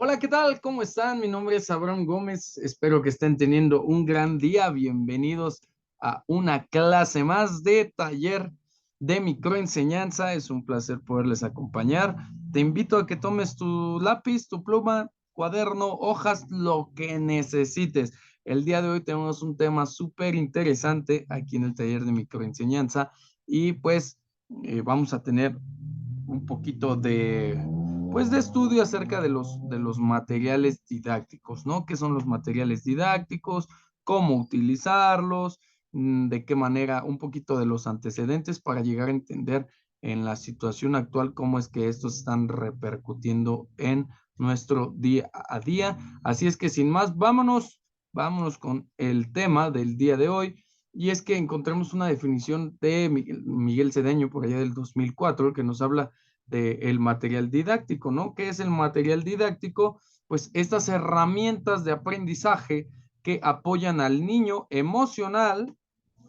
Hola, ¿qué tal? ¿Cómo están? Mi nombre es Abraham Gómez. Espero que estén teniendo un gran día. Bienvenidos a una clase más de taller de microenseñanza. Es un placer poderles acompañar. Te invito a que tomes tu lápiz, tu pluma, cuaderno, hojas, lo que necesites. El día de hoy tenemos un tema súper interesante aquí en el taller de microenseñanza y pues vamos a tener un poquito de estudio acerca de los materiales didácticos, ¿no? ¿Qué son los materiales didácticos? ¿Cómo utilizarlos? ¿De qué manera? Un poquito de los antecedentes para llegar a entender en la situación actual cómo es que estos están repercutiendo en nuestro día a día. Así es que sin más, vámonos con el tema del día de hoy. Y es que encontramos una definición de Miguel Cedeño por allá del 2004 que nos habla del material didáctico, ¿no? ¿Qué es el material didáctico? Pues estas herramientas de aprendizaje que apoyan al niño emocional,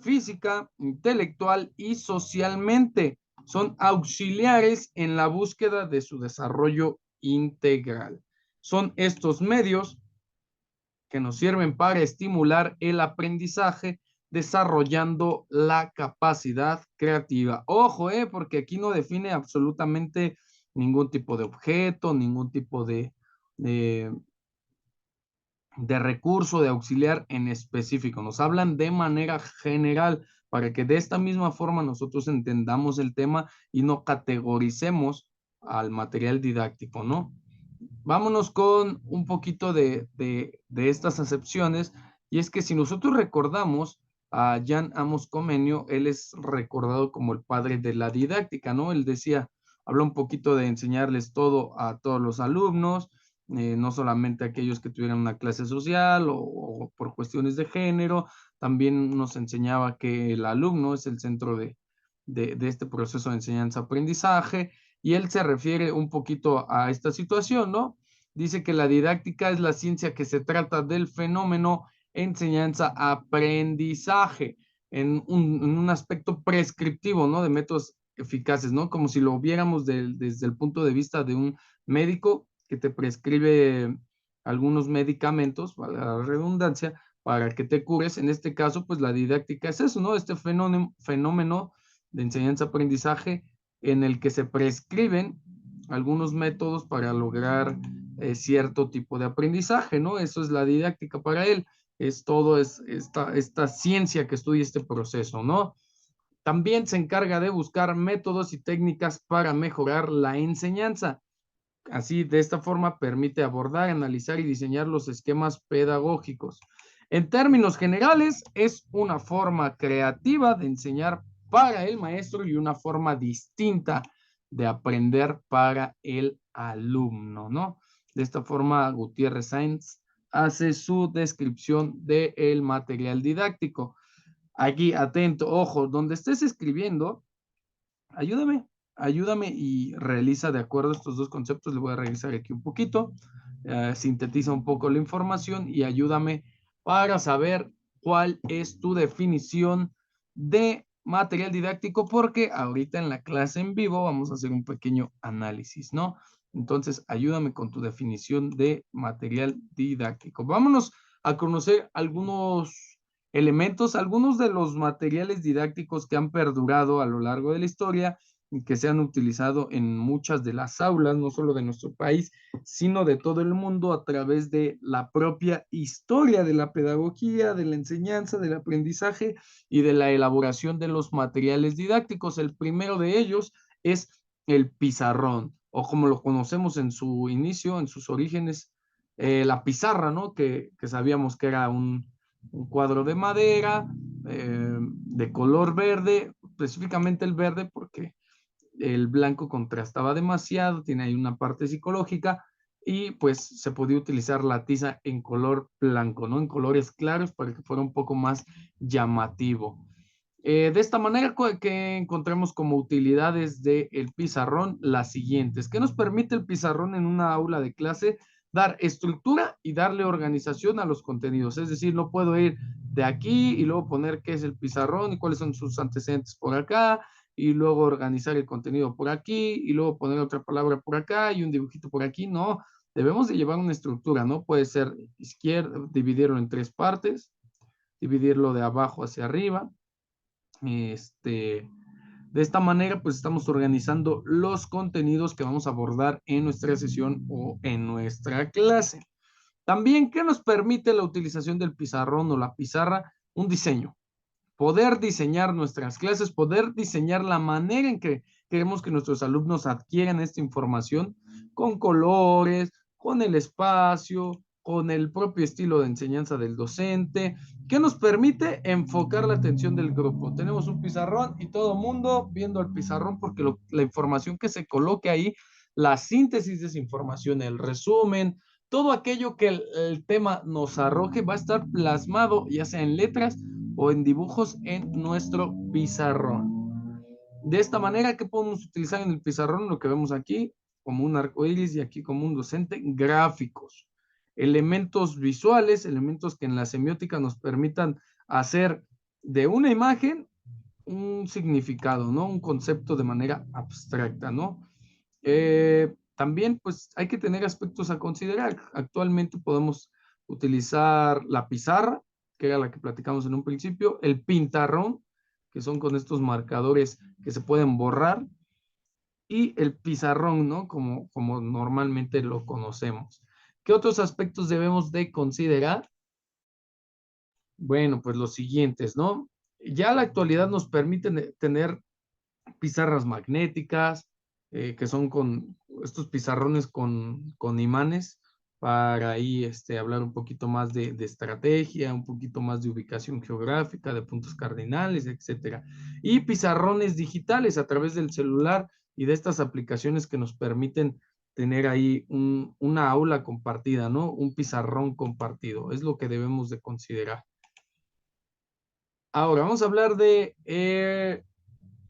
física, intelectual y socialmente. Son auxiliares en la búsqueda de su desarrollo integral. Son estos medios que nos sirven para estimular el aprendizaje desarrollando la capacidad creativa. Ojo, porque aquí no define absolutamente ningún tipo de objeto, ningún tipo de, de recurso, de auxiliar en específico. Nos hablan de manera general para que de esta misma forma nosotros entendamos el tema y no categoricemos al material didáctico, ¿no? Vámonos con un poquito de estas acepciones, y es que si nosotros recordamos a Jan Amos Comenio, él es recordado como el padre de la didáctica, ¿no? Él decía, habla un poquito de enseñarles todo a todos los alumnos, no solamente a aquellos que tuvieran una clase social o por cuestiones de género, también nos enseñaba que el alumno es el centro de este proceso de enseñanza-aprendizaje, y él se refiere un poquito a esta situación, ¿no? Dice que la didáctica es la ciencia que se trata del fenómeno enseñanza-aprendizaje en un aspecto prescriptivo, ¿no? De métodos eficaces, ¿no? Como si lo viéramos desde el punto de vista de un médico que te prescribe algunos medicamentos, valga la redundancia, para que te cures. En este caso, pues la didáctica es eso, ¿no? Este fenómeno de enseñanza-aprendizaje en el que se prescriben algunos métodos para lograr cierto tipo de aprendizaje, ¿no? Eso es la didáctica para él, es todo esta ciencia que estudia este proceso, ¿no? También se encarga de buscar métodos y técnicas para mejorar la enseñanza. Así, de esta forma, permite abordar, analizar y diseñar los esquemas pedagógicos. En términos generales, es una forma creativa de enseñar para el maestro y una forma distinta de aprender para el alumno, ¿no? De esta forma, Gutiérrez Sainz hace su descripción del material didáctico. Aquí, atento, ojo, donde estés escribiendo, ayúdame, ayúdame y realiza de acuerdo a estos dos conceptos. Le voy a revisar aquí un poquito, sintetiza un poco la información y ayúdame para saber cuál es tu definición de material didáctico, porque ahorita en la clase en vivo vamos a hacer un pequeño análisis, ¿no? Entonces, ayúdame con tu definición de material didáctico. Vámonos a conocer algunos elementos, algunos de los materiales didácticos que han perdurado a lo largo de la historia y que se han utilizado en muchas de las aulas, no solo de nuestro país, sino de todo el mundo a través de la propia historia de la pedagogía, de la enseñanza, del aprendizaje y de la elaboración de los materiales didácticos. El primero de ellos es el pizarrón, o como lo conocemos en su inicio, en sus orígenes, la pizarra, ¿no? Que sabíamos que era un cuadro de madera de color verde, específicamente el verde porque el blanco contrastaba demasiado, tiene ahí una parte psicológica, y pues se podía utilizar la tiza en color blanco, ¿no? En colores claros para que fuera un poco más llamativo. De esta manera que encontremos como utilidades del pizarrón las siguientes. ¿Qué nos permite el pizarrón en una aula de clase? Dar estructura y darle organización a los contenidos. Es decir, no puedo ir de aquí y luego poner qué es el pizarrón y cuáles son sus antecedentes por acá, y luego organizar el contenido por aquí y luego poner otra palabra por acá y un dibujito por aquí. No, debemos de llevar una estructura, ¿no? Puede ser izquierda, dividirlo en 3 partes, dividirlo de abajo hacia arriba. De esta manera, pues estamos organizando los contenidos que vamos a abordar en nuestra sesión o en nuestra clase. También, ¿qué nos permite la utilización del pizarrón o la pizarra? Un diseño. Poder diseñar nuestras clases, poder diseñar la manera en que queremos que nuestros alumnos adquieran esta información con colores, con el espacio, con el propio estilo de enseñanza del docente, que nos permite enfocar la atención del grupo. Tenemos un pizarrón y todo el mundo viendo el pizarrón porque la información que se coloque ahí, la síntesis de esa información, el resumen, todo aquello que el tema nos arroje va a estar plasmado ya sea en letras o en dibujos en nuestro pizarrón. De esta manera, ¿qué podemos utilizar en el pizarrón? Lo que vemos aquí como un arco iris y aquí como un docente, gráficos, elementos visuales, elementos que en la semiótica nos permitan hacer de una imagen un significado, ¿no? Un concepto de manera abstracta, ¿no? También, pues, hay que tener aspectos a considerar. Actualmente podemos utilizar la pizarra, que era la que platicamos en un principio, el pintarrón, que son con estos marcadores que se pueden borrar, y el pizarrón, ¿no? Como normalmente lo conocemos. ¿Qué otros aspectos debemos de considerar? Bueno, pues los siguientes, ¿no? Ya la actualidad nos permite tener pizarras magnéticas, que son con estos pizarrones con imanes para ahí hablar un poquito más de estrategia, un poquito más de ubicación geográfica, de puntos cardinales, etcétera. Y pizarrones digitales a través del celular y de estas aplicaciones que nos permiten tener ahí una aula compartida, ¿no? Un pizarrón compartido, es lo que debemos de considerar. Ahora, vamos a hablar de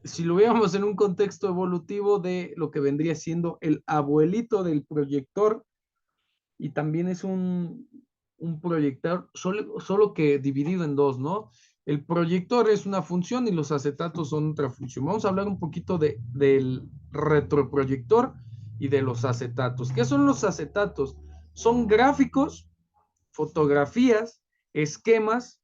si lo veíamos en un contexto evolutivo de lo que vendría siendo el abuelito del proyector, y también es un proyector solo que dividido en dos, ¿no? El proyector es una función y los acetatos son otra función. Vamos a hablar un poquito del retroproyector y de los acetatos. ¿Qué son los acetatos? Son gráficos, fotografías, esquemas,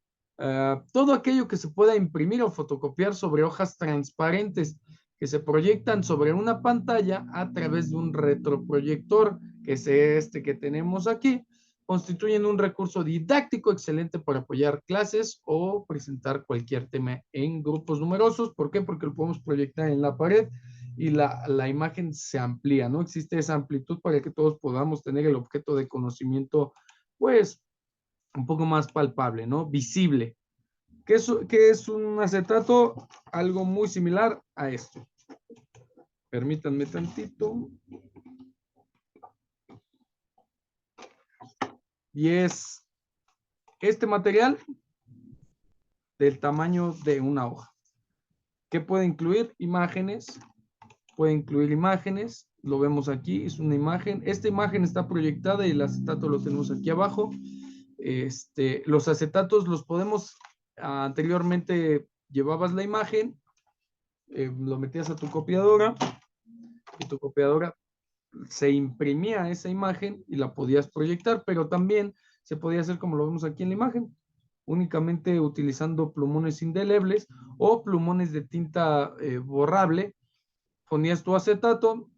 todo aquello que se pueda imprimir o fotocopiar sobre hojas transparentes que se proyectan sobre una pantalla a través de un retroproyector, que es este que tenemos aquí, constituyen un recurso didáctico excelente para apoyar clases o presentar cualquier tema en grupos numerosos. ¿Por qué? Porque lo podemos proyectar en la pared y la imagen se amplía, ¿no? Existe esa amplitud para que todos podamos tener el objeto de conocimiento, pues, un poco más palpable, ¿no? Visible. ¿Qué es un acetato? Algo muy similar a esto. Permítanme tantito. Y es este material del tamaño de una hoja. ¿Qué puede incluir? Imágenes. Puede incluir imágenes. Lo vemos aquí, es una imagen. Esta imagen está proyectada y el acetato lo tenemos aquí abajo. Los acetatos los podemos, anteriormente llevabas la imagen, lo metías a tu copiadora y tu copiadora se imprimía esa imagen y la podías proyectar, pero también se podía hacer como lo vemos aquí en la imagen, únicamente utilizando plumones indelebles o plumones de tinta borrable. Ponías tu acetato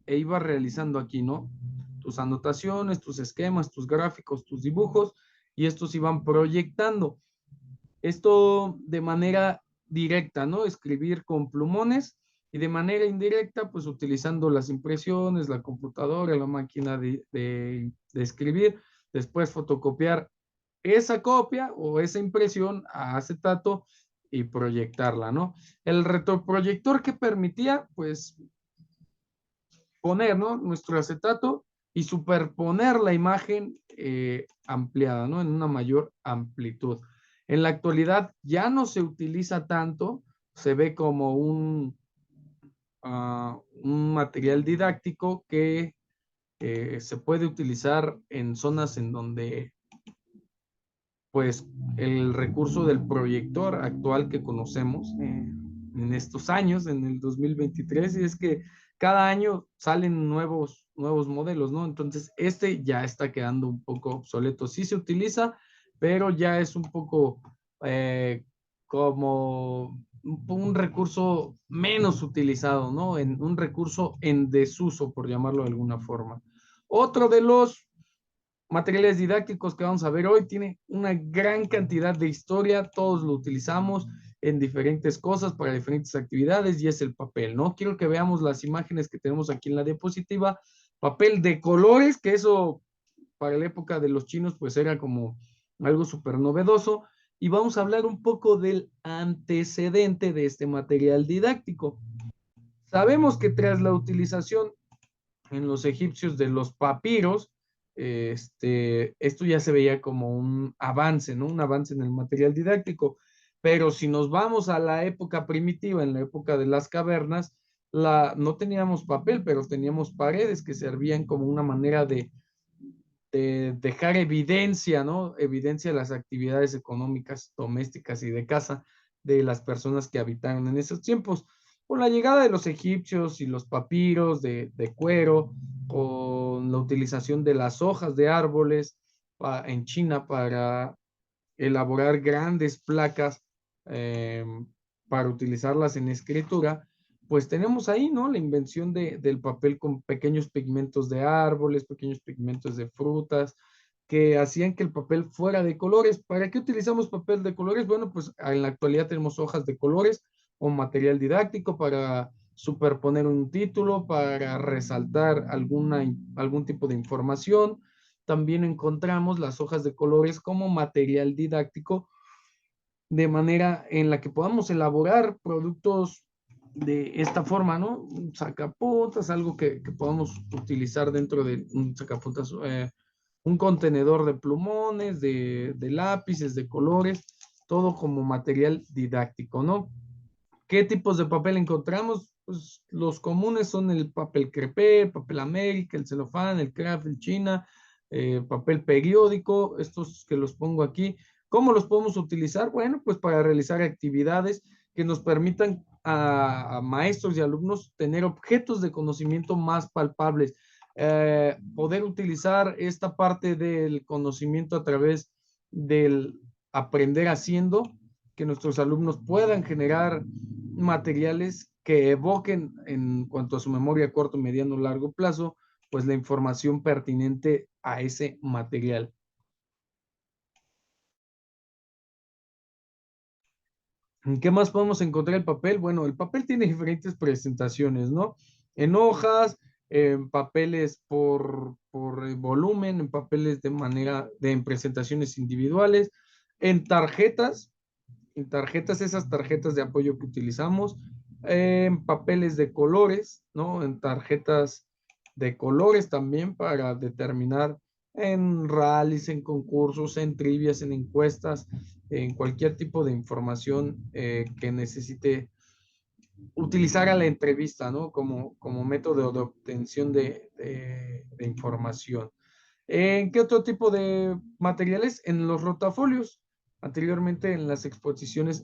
e ibas realizando aquí, ¿no? Tus anotaciones, tus esquemas, tus gráficos, tus dibujos, y estos iban proyectando. Esto de manera directa, ¿no? Escribir con plumones, y de manera indirecta, pues utilizando las impresiones, la computadora, la máquina de escribir, después fotocopiar esa copia o esa impresión a acetato y proyectarla, ¿no? El retroproyector que permitía, pues, poner, ¿no? Nuestro acetato y superponer la imagen ampliada, ¿no? En una mayor amplitud. En la actualidad ya no se utiliza tanto, se ve como un material didáctico que se puede utilizar en zonas en donde, pues, el recurso del proyector actual que conocemos en estos años, en el 2023, y es que cada año salen nuevos modelos, ¿no? Entonces, este ya está quedando un poco obsoleto. Sí se utiliza, pero ya es un poco como un recurso menos utilizado, ¿no? Un recurso en desuso, por llamarlo de alguna forma. Otro de los materiales didácticos que vamos a ver hoy tiene una gran cantidad de historia, todos lo utilizamos en diferentes cosas para diferentes actividades y es el papel, ¿no? Quiero que veamos las imágenes que tenemos aquí en la diapositiva, papel de colores, que eso para la época de los chinos pues era como algo súper novedoso y vamos a hablar un poco del antecedente de este material didáctico. Sabemos que tras la utilización en los egipcios de los papiros, esto ya se veía como un avance, ¿no? Un avance en el material didáctico. Pero si nos vamos a la época primitiva, en la época de las cavernas, no teníamos papel, pero teníamos paredes que servían como una manera de dejar evidencia, ¿no? Evidencia de las actividades económicas, domésticas y de casa de las personas que habitaron en esos tiempos. Con la llegada de los egipcios y los papiros de cuero, con la utilización de las hojas de árboles en China para elaborar grandes placas eh, para utilizarlas en escritura, pues tenemos ahí, ¿no? La invención del papel con pequeños pigmentos de árboles, pequeños pigmentos de frutas, que hacían que el papel fuera de colores. ¿Para qué utilizamos papel de colores? Bueno, pues en la actualidad tenemos hojas de colores o material didáctico para superponer un título, para resaltar algún tipo de información. También encontramos las hojas de colores como material didáctico de manera en la que podamos elaborar productos de esta forma, ¿no? Un sacapuntas, algo que podamos utilizar dentro de un sacapuntas, un contenedor de plumones, de lápices, de colores, todo como material didáctico, ¿no? ¿Qué tipos de papel encontramos? Pues los comunes son el papel crepé, el papel América, el celofán, el craft, el china, papel periódico, estos que los pongo aquí. ¿Cómo los podemos utilizar? Bueno, pues para realizar actividades que nos permitan a maestros y alumnos tener objetos de conocimiento más palpables, poder utilizar esta parte del conocimiento a través del aprender haciendo, que nuestros alumnos puedan generar materiales que evoquen en cuanto a su memoria a corto, mediano, largo plazo, pues la información pertinente a ese material. ¿Qué más podemos encontrar el papel? Bueno, el papel tiene diferentes presentaciones, ¿no? En hojas, en papeles por volumen, en papeles en presentaciones individuales, en tarjetas, esas tarjetas de apoyo que utilizamos, en papeles de colores, ¿no? En tarjetas de colores también para determinar en rallies, en concursos, en trivias, en encuestas, en cualquier tipo de información que necesite utilizar a la entrevista, ¿no? Como método de obtención de información. ¿En qué otro tipo de materiales? En los rotafolios. Anteriormente en las exposiciones,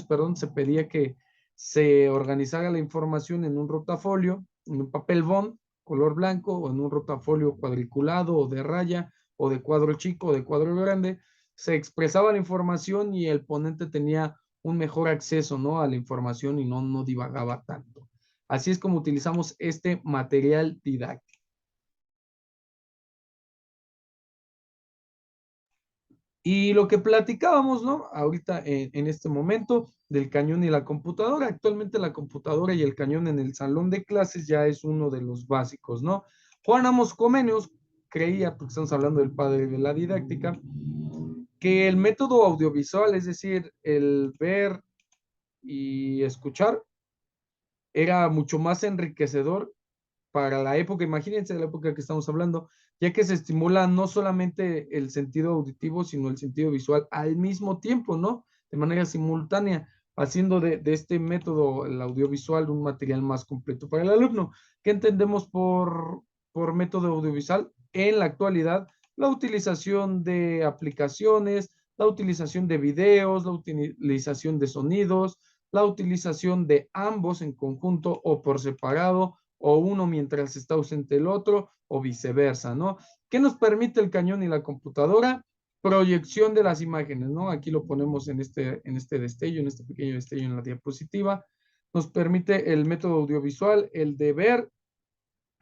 perdón, se pedía que se organizara la información en un rotafolio, en un papel bond, color blanco, o en un rotafolio cuadriculado o de raya, o de cuadro chico, o de cuadro grande. Se expresaba la información y el ponente tenía un mejor acceso, ¿no? A la información y no divagaba tanto. Así es como utilizamos este material didáctico. Y lo que platicábamos, ¿no? Ahorita en este momento del cañón y la computadora. Actualmente la computadora y el cañón en el salón de clases ya es uno de los básicos, ¿no? Juan Amos Comenius creía, porque estamos hablando del padre de la didáctica, que el método audiovisual, es decir, el ver y escuchar, era mucho más enriquecedor para la época, imagínense la época que estamos hablando, ya que se estimula no solamente el sentido auditivo, sino el sentido visual al mismo tiempo, ¿no? De manera simultánea, haciendo de este método, el audiovisual, un material más completo para el alumno. ¿Qué entendemos por método audiovisual? En la actualidad, la utilización de aplicaciones, la utilización de videos, la utilización de sonidos, la utilización de ambos en conjunto o por separado o uno mientras está ausente el otro, o viceversa, ¿no? ¿Qué nos permite el cañón y la computadora? Proyección de las imágenes, ¿no? Aquí lo ponemos en este destello, en este pequeño destello en la diapositiva. Nos permite el método audiovisual, el de ver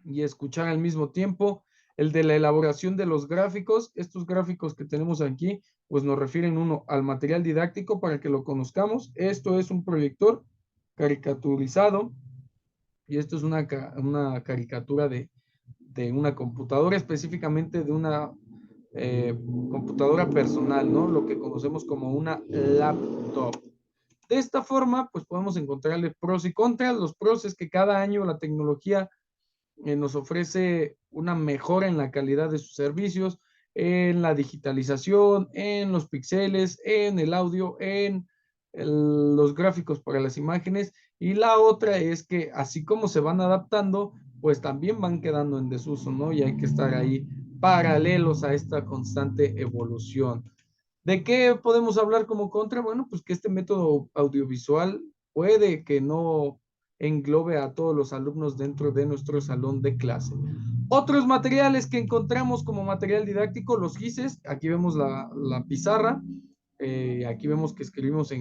y escuchar al mismo tiempo, el de la elaboración de los gráficos. Estos gráficos que tenemos aquí, pues nos refieren uno al material didáctico para que lo conozcamos. Esto es un proyector caricaturizado y esto es una caricatura de una computadora, específicamente de una computadora personal, ¿no? Lo que conocemos como una laptop. De esta forma, pues podemos encontrarle pros y contras. Los pros es que cada año la tecnología nos ofrece una mejora en la calidad de sus servicios, en la digitalización, en los píxeles, en el audio, en los gráficos para las imágenes. Y la otra es que así como se van adaptando, pues también van quedando en desuso, ¿no? Y hay que estar ahí paralelos a esta constante evolución. ¿De qué podemos hablar como contra? Bueno, pues que este método audiovisual puede que no englobe a todos los alumnos dentro de nuestro salón de clase. Otros materiales que encontramos como material didáctico, los GISes, aquí vemos la pizarra, aquí vemos que escribimos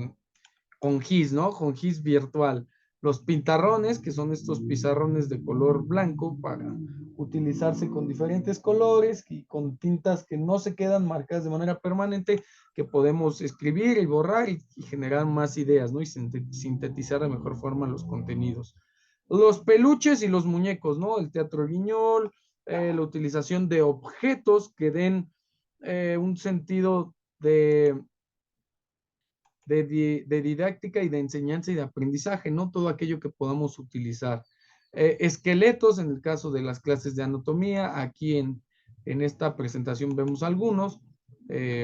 con GIS, ¿no? Con GIS virtual. Los pintarrones, que son estos pizarrones de color blanco para utilizarse con diferentes colores y con tintas que no se quedan marcadas de manera permanente, que podemos escribir y borrar y generar más ideas, ¿no? Y sintetizar de mejor forma los contenidos. Los peluches y los muñecos, ¿no? El teatro guiñol, la utilización de objetos que den un sentido de didáctica y de enseñanza y de aprendizaje, ¿no? Todo aquello que podamos utilizar. Esqueletos, en el caso de las clases de anatomía, aquí en esta presentación vemos algunos.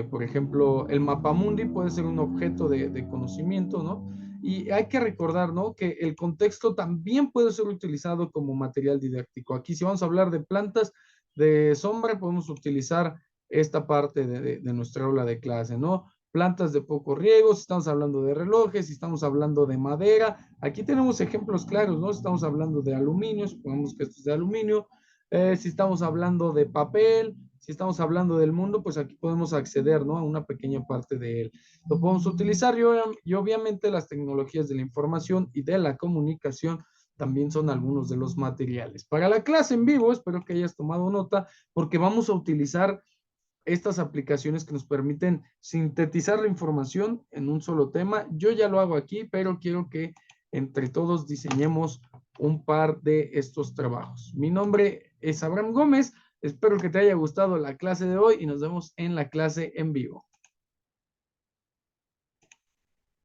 Por ejemplo, el mapamundi puede ser un objeto de conocimiento, ¿no? Y hay que recordar, ¿no? Que el contexto también puede ser utilizado como material didáctico. Aquí, si vamos a hablar de plantas de sombra, podemos utilizar esta parte de nuestra aula de clase, ¿no? Plantas de poco riego, si estamos hablando de relojes, si estamos hablando de madera. Aquí tenemos ejemplos claros, ¿no? Si estamos hablando de aluminio, supongamos que esto es de aluminio. Si estamos hablando de papel, si estamos hablando del mundo, pues aquí podemos acceder, ¿no? A una pequeña parte de él. Lo podemos utilizar y obviamente las tecnologías de la información y de la comunicación también son algunos de los materiales. Para la clase en vivo, espero que hayas tomado nota, porque vamos a utilizar estas aplicaciones que nos permiten sintetizar la información en un solo tema. Yo ya lo hago aquí, pero quiero que entre todos diseñemos un par de estos trabajos. Mi nombre es Abraham Gómez. Espero que te haya gustado la clase de hoy y nos vemos en la clase en vivo.